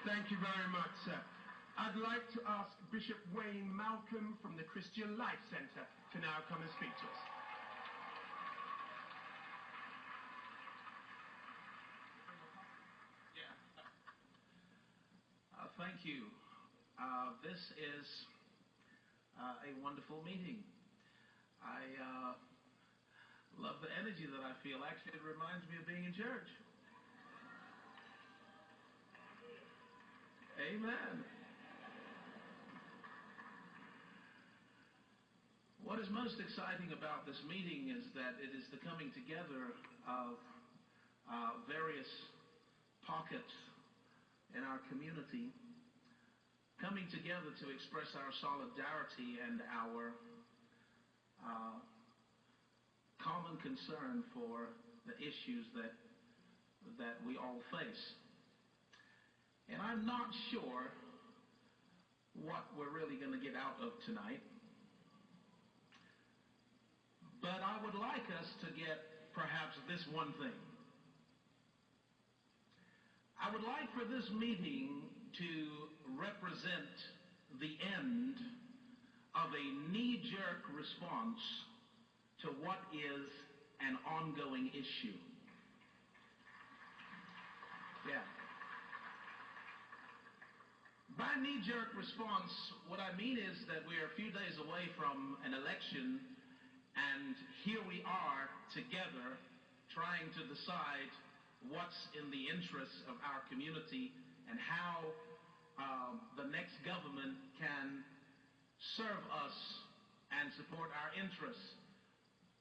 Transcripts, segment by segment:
Thank you very much, sir. I'd like to ask Bishop Wayne Malcolm from the Christian Life Center to now come and speak to us. Thank you. This is a wonderful meeting. I love the energy that I feel. Actually, it reminds me of being in church. Amen. What is most exciting about this meeting is that it is the coming together of various pockets in our community, coming together to express our solidarity and our common concern for the issues that we all face. And I'm not sure what we're really going to get out of tonight, but I would like us to get perhaps this one thing. I would like for this meeting to represent the end of a knee-jerk response to what is an ongoing issue. Yeah. By knee-jerk response, what I mean is that we are a few days away from an election, and here we are together trying to decide what's in the interests of our community and how the next government can serve us and support our interests.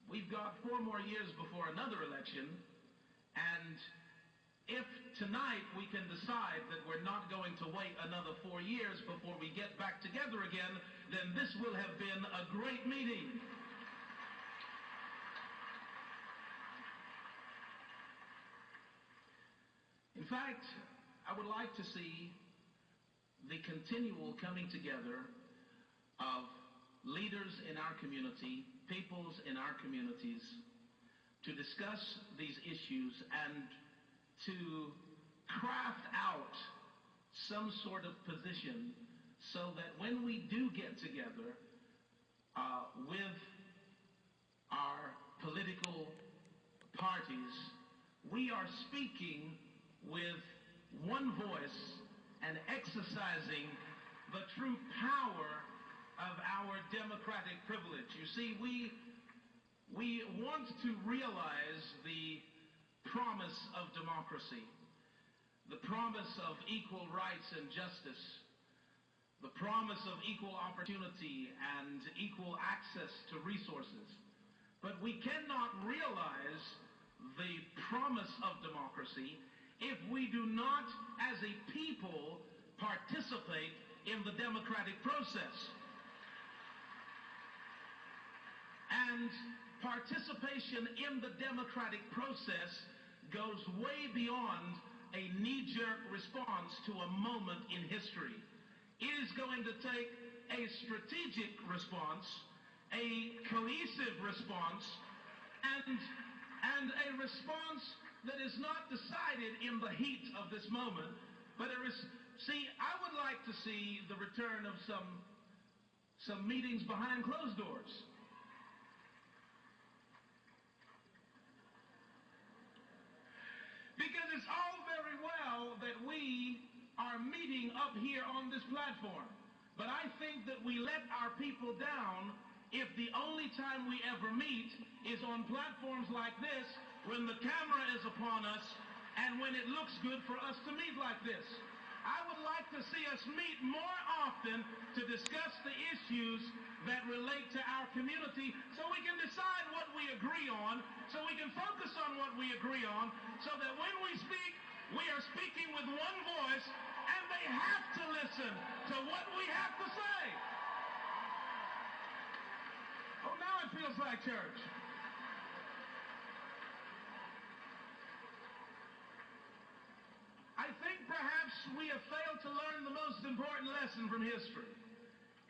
We've got 4 more years before another election, and if tonight we can decide that we're not going to wait another 4 years before we get back together again, then this will have been a great meeting. In fact, I would like to see the continual coming together of leaders in our community, peoples in our communities, to discuss these issues and to craft out some sort of position so that when we do get together with our political parties, we are speaking with one voice and exercising the true power of our democratic privilege. You see, we want to realize the promise of democracy, the promise of equal rights and justice, the promise of equal opportunity and equal access to resources. But we cannot realize the promise of democracy if we do not, as a people, participate in the democratic process. And participation in the democratic process goes way beyond a knee-jerk response to a moment in history. It is going to take a strategic response, a cohesive response, and a response that is not decided in the heat of this moment, but I would like to see the return of some meetings behind closed doors. Because it's all very well that we are meeting up here on this platform, but I think that we let our people down if the only time we ever meet is on platforms like this, when the camera is upon us and when it looks good for us to meet like this. I would like to see us meet more often to discuss the issues that relate to our community so we can decide what we agree on, so we can focus on what we agree on, so that when we speak, we are speaking with one voice and they have to listen to what we have to say. Oh, now it feels like church. I think perhaps we have failed to learn the most important lesson from history.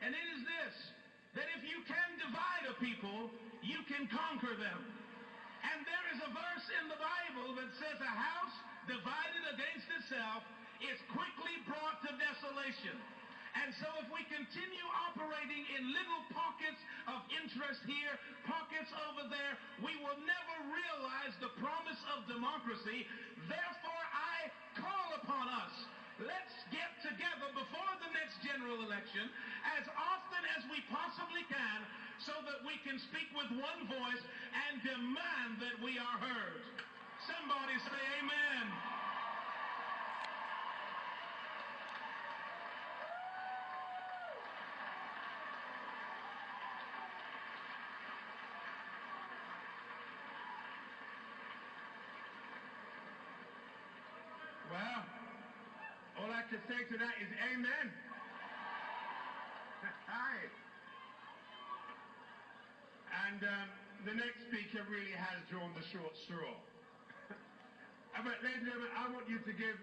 And it is this, that if you can divide a people, you can conquer them. And there is a verse in the Bible that says a house divided against itself is quickly brought to desolation. And so if we continue operating in little pockets of interest here, pockets over there, we will never realize the promise of democracy. Therefore, I call upon us. Let's get together before the next general election as often as we possibly can so that we can speak with one voice and demand that we are heard. Somebody say amen. Well, all I can say to that is amen. Hi. And the next speaker really has drawn the short straw. But ladies and gentlemen, I want you to give